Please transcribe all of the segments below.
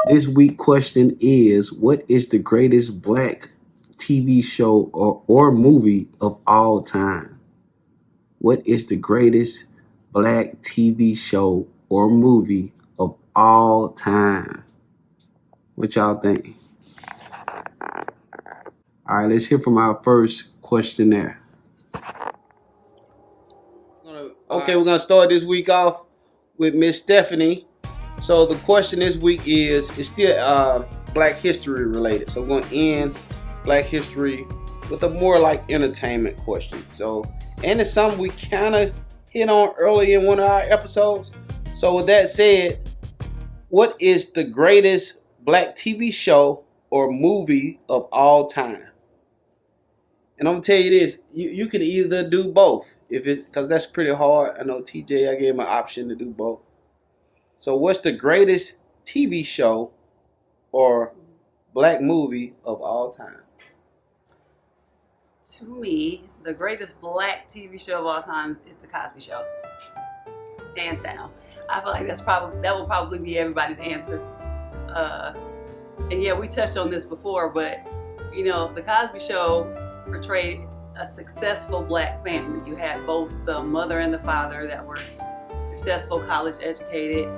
This week question is, what is the greatest black TV show or movie of all time? What is the greatest black TV show or movie of all time? What y'all think? All right, let's hear from our first questionnaire. Okay, we're gonna start this week off with Miss Stephanie. So the question this week is, it's still Black History related. So we're gonna end Black History with a more like entertainment question. So, and it's something we kind of hit on early in one of our episodes. So with that said, what is the greatest black TV show or movie of all time? And I'm gonna tell you this: you can either do both, if it's because that's pretty hard. I know TJ, I gave him an option to do both. So, what's the greatest TV show or black movie of all time? To me, the greatest black TV show of all time is The Cosby Show, hands down. I feel like that will probably be everybody's answer. And yeah, we touched on this before, but you know, The Cosby Show portrayed a successful black family. You had both the mother and the father that were successful, college educated,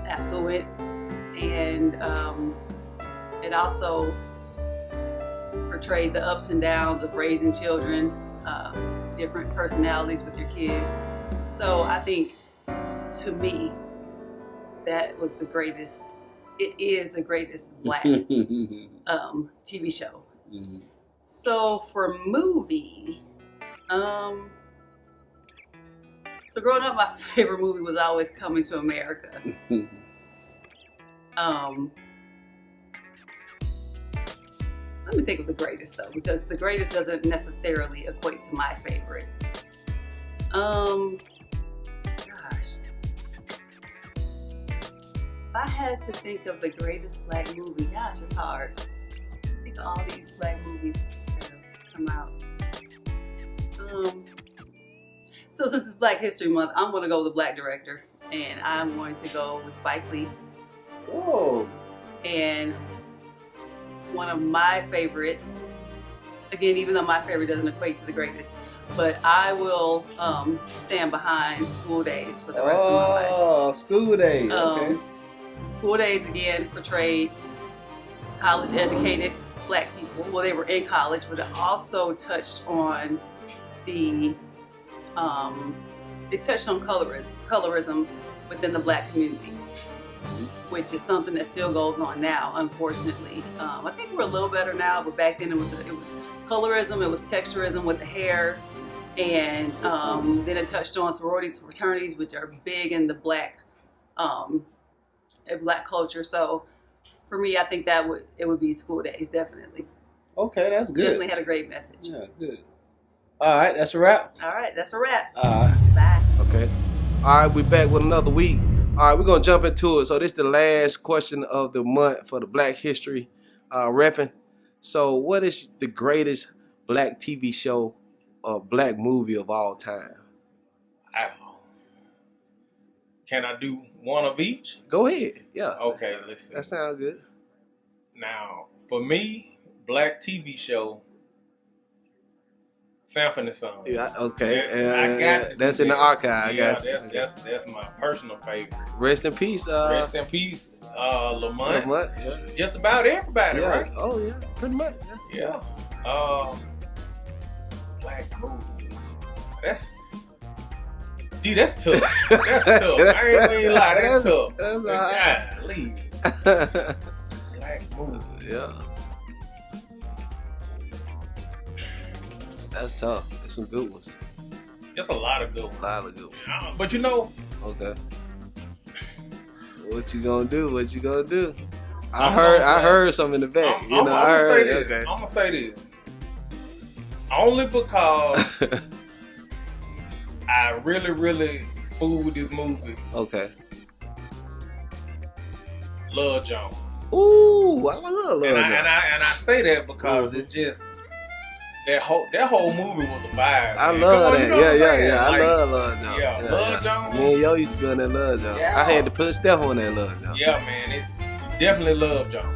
affluent, and it also portrayed the ups and downs of raising children, different personalities with your kids. So I think, to me, that was the greatest. It is the greatest black TV show. Mm-hmm. So for movie, so growing up, my favorite movie was always Coming to America. Let me think of the greatest though, because the greatest doesn't necessarily equate to my favorite. Gosh. If I had to think of the greatest black movie, gosh, it's hard. I think of all these black movies that have come out. So since it's Black History Month, I'm going to go with the black director, and I'm going to go with Spike Lee. Whoa. And one of my favorite, again, even though my favorite doesn't equate to the greatest, but I will stand behind School Days for the rest of my life. Oh, School Days. Okay. School Days, again, portrayed college-educated black people. Well, they were in college, but it also touched on it touched on colorism within the black community, which is something that still goes on now, unfortunately. I think we're a little better now, but back then it was colorism, it was texturism with the hair, and then it touched on sororities and fraternities, which are big in the black culture. So for me, I think it would be School Days, definitely. Okay, that's good. Definitely had a great message. Yeah, good. All right, that's a wrap. All right, that's a wrap. Bye. Okay. All right, we're back with another week. All right, we're going to jump into it. So this is the last question of the month for the Black History repping. So what is the greatest black TV show or black movie of all time? Wow. Can I do one of each? Go ahead. Yeah. Okay, let's see. That sounds good. Now, for me, black TV show, Sanford and Son. Yeah, okay. I got that's in the archive. Yeah, that's my personal favorite. Rest in peace. Rest in peace, Lamont. Yeah. Just about everybody, Yeah. right? Oh yeah, pretty much. Yeah. Black movie. That's tough. That's tough. I ain't gonna lie, that's tough. That's golly. Black movie. Yeah. That's tough. There's some good ones. There's a lot of good ones. But you know. Okay. What you gonna do? I heard something in the back. I'm gonna say this. Only because I really, really fool with this movie. Okay. Love Jones. Ooh, I love Love Jones. And I say that because it's just that whole movie was a vibe. I man. love Come on, that. you know what I'm saying? Yeah. Like, I love Love Jones. Yeah, Love Jones. Me and Yo used to be on that Love Jones. Yeah. I had to put Steph on that Love Jones. Yeah, man. It definitely Love Jones.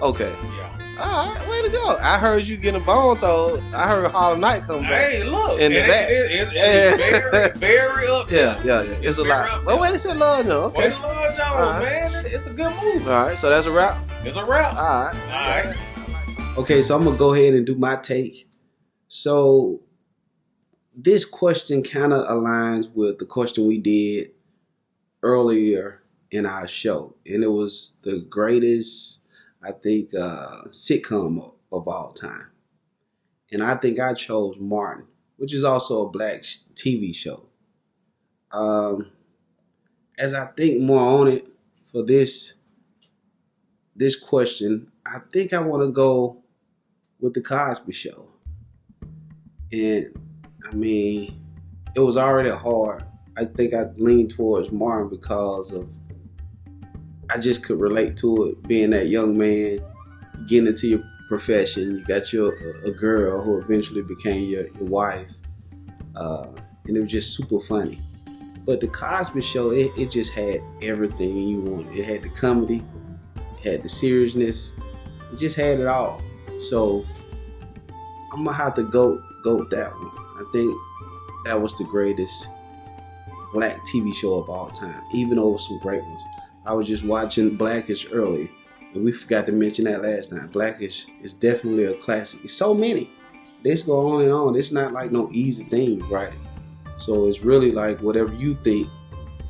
Okay. Yeah. All right, way to go. I heard you getting a bone though. I heard Harlem Night come back. Hey, look. In the back. It's very, very up there. Yeah. It's a lot. Well, wait, it said Love Jones. Okay. Wait a Love Jones, man. It's a good movie. All right, so that's a wrap. It's a wrap. All All right. Okay, so I'm gonna go ahead and do my take. So this question kind of aligns with the question we did earlier in our show, and it was the greatest, I think, sitcom of all time. And I think I chose Martin, which is also a black TV show. As I think more on it for this question, I think I want to go with the Cosby Show. And I mean, it was already hard. I think I leaned towards Martin because of I just could relate to it, being that young man, getting into your profession. You got a girl who eventually became your wife, and it was just super funny. But the Cosby Show, it just had everything you wanted. It had the comedy, it had the seriousness, it just had it all. So I'm gonna have to go with that one. I think that was the greatest black TV show of all time, even though it was some great ones. I was just watching Blackish earlier, and we forgot to mention that last time. Blackish is definitely a classic. It's so many. This go on and on. It's not like no easy thing, right? So it's really like whatever you think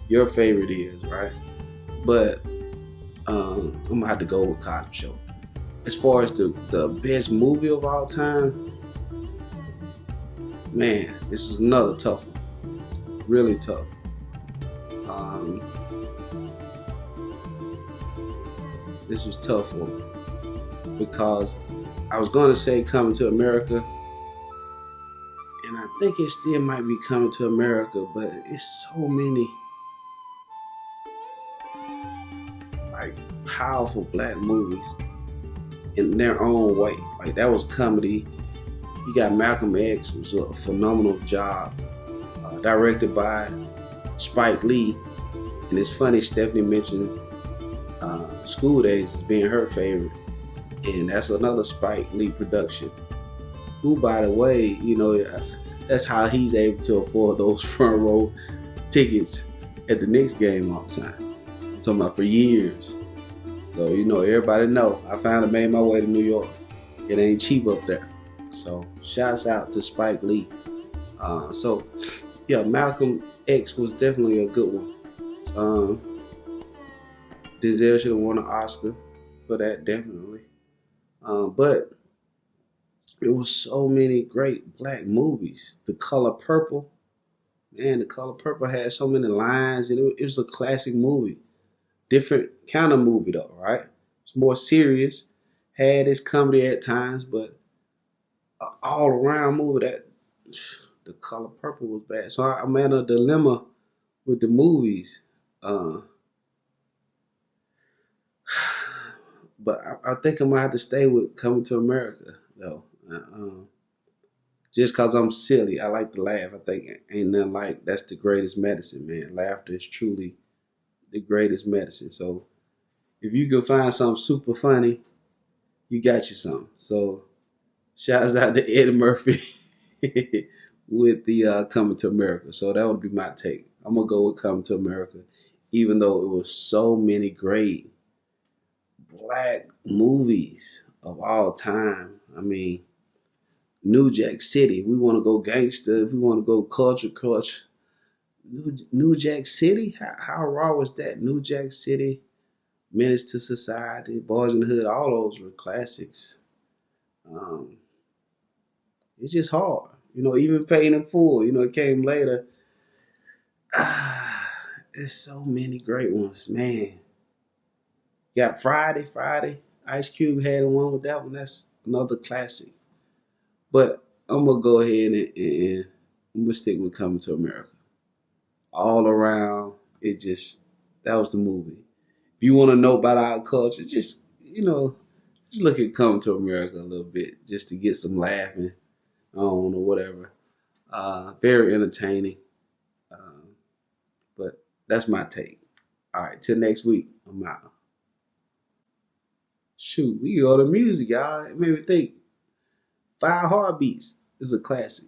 your favorite is, right? But I'm gonna have to go with Cosby Show. As far as the best movie of all time, man, this is another tough one. Really tough. This was tough one because I was going to say Coming to America, and I think it still might be Coming to America, but it's so many like powerful black movies in their own way. Like that was comedy. You got Malcolm X, was a phenomenal job, directed by Spike Lee, and it's funny Stephanie mentioned School Days as being her favorite, and that's another Spike Lee production. Who, by the way, that's how he's able to afford those front row tickets at the Knicks game all the time. I'm talking about for years. So everybody know I finally made my way to New York. It ain't cheap up there. So shouts out to Spike Lee. So yeah, Malcolm X was definitely a good one. Denzel should have won an Oscar for that, definitely. But it was so many great black movies. The Color Purple, man, The Color Purple had so many lines, and it was a classic movie. Different kind of movie though, right? It's more serious, had its comedy at times, but an all-around movie. That The Color Purple was bad. So I'm at a dilemma with the movies. But I think I'm gonna have to stay with Coming to America though. Just cause I'm silly, I like to laugh. I think ain't nothing like that's the greatest medicine, man. Laughter is truly the greatest medicine. So if you can find something super funny, you got you something. So shouts out to Eddie Murphy with the Coming to America. So that would be my take. I'm gonna go with Coming to America, even though it was so many great black movies of all time. I mean, New Jack City. We want to go gangster. If we want to go culture. New Jack City. How raw was that? New Jack City, Menace to Society, Boys in the Hood. All those were classics. It's just hard, Even Paid in Full. It came later. There's so many great ones, man. Got Friday. Ice Cube had one with that one. That's another classic. But I'm going to go ahead and I'm going to stick with Coming to America. All around, that was the movie. If you want to know about our culture, just look at Coming to America a little bit, just to get some laughing. on or whatever. Very entertaining. But that's my take. All right, till next week. I'm out. Shoot, we go to music, y'all. It made me think. 5 Heartbeats is a classic,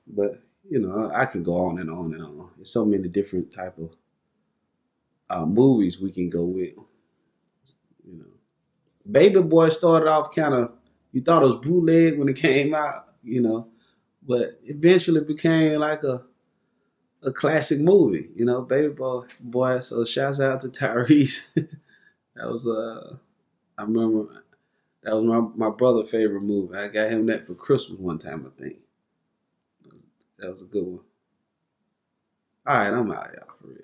But I can go on and on and on. There's so many different type of movies we can go with. Baby Boy started off kind of, you thought it was bootleg when it came out, but eventually became like a classic movie, Baby Boy. So shouts out to Tyrese. That was I remember that was my brother's favorite movie. I got him that for Christmas one time, I think. That was a good one. All right, I'm out, y'all, for real.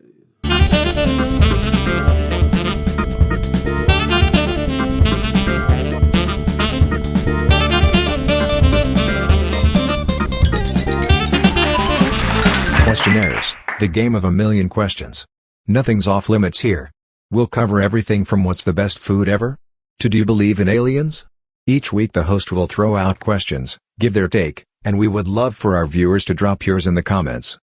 Questionnaires, the game of a million questions. Nothing's off limits here. We'll cover everything from what's the best food ever? To do you believe in aliens? Each week the host will throw out questions, give their take, and we would love for our viewers to drop yours in the comments.